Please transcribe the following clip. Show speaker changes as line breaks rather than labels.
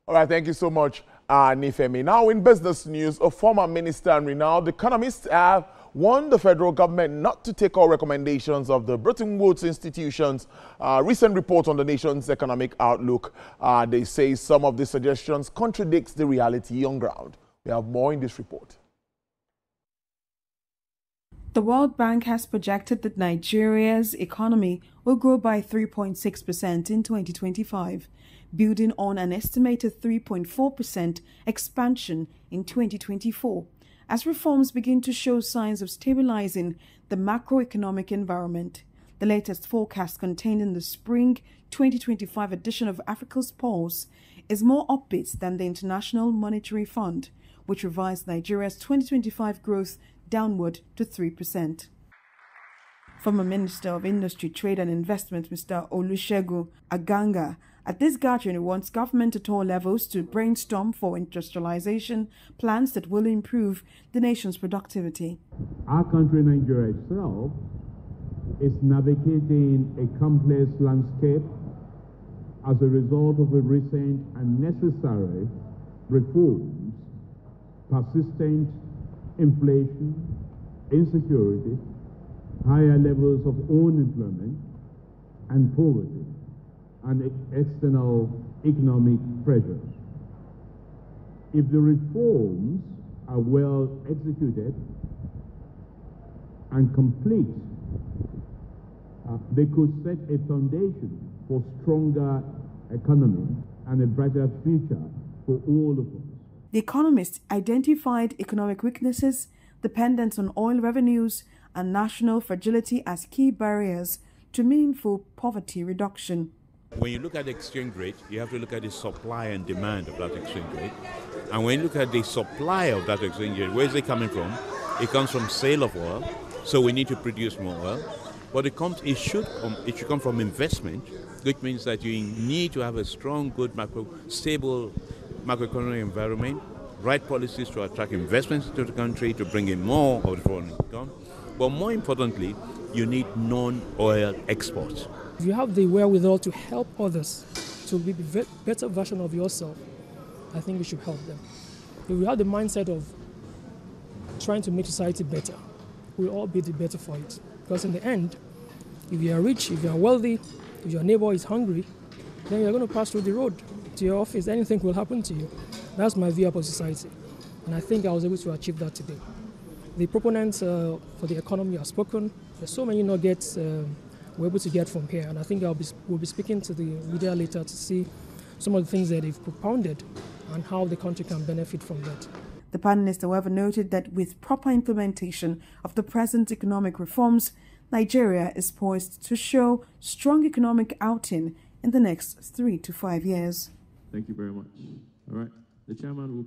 All right, thank you so much, Nifemi. Now, in business news, a former minister and renowned economist have warned the federal government not to take all recommendations of the Bretton Woods Institution's recent report on the nation's economic outlook. They say some of the suggestions contradicts the reality on ground. We have more in this report.
The World Bank has projected that Nigeria's economy will grow by 3.6% in 2025, building on an estimated 3.4% expansion in 2024, as reforms begin to show signs of stabilizing the macroeconomic environment. The latest forecast contained in the spring 2025 edition of Africa's Pulse is more upbeat than the International Monetary Fund, which revised Nigeria's 2025 growth downward to 3%. Former Minister of Industry, Trade and Investment, Mr. Olusegun Aganga, at this gathering wants government at all levels to brainstorm for industrialization plans that will improve the nation's productivity.
Our country, Nigeria itself, is navigating a complex landscape as a result of a recent and necessary reforms, persistent inflation, insecurity, higher levels of unemployment and poverty, and external economic pressures. If the reforms are well executed and complete, they could set a foundation for stronger economy and a brighter future for all of us.
The Economists identified economic weaknesses, dependence on oil revenues, and national fragility as key barriers to meaningful poverty reduction.
When you look at the exchange rate, you have to look at the supply and demand of that exchange rate. And when you look at the supply of that exchange rate, where is it coming from? It comes from sale of oil, so we need to produce more oil. But it should come from investment, which means that you need to have a strong, good, stable macroeconomic environment, right policies to attract investments into the country, to bring in more of the foreign income. But more importantly, you need non-oil exports.
If you have the wherewithal to help others to be a better version of yourself, I think we should help them. If we have the mindset of trying to make society better, we'll all be the better for it. Because in the end, if you are rich, if you are wealthy, if your neighbor is hungry, then you're going to pass through the road to your office. Anything will happen to you. That's my view of society. And I think I was able to achieve that today. The proponents for the economy have spoken. There's so many nuggets we're able to get from here. And I think we'll be speaking to the media later to see some of the things that they've propounded and how the country can benefit from that.
The panelists, however, noted that with proper implementation of the present economic reforms, Nigeria is poised to show strong economic outing in the next 3 to 5 years.
Thank you very much. All right. The chairman will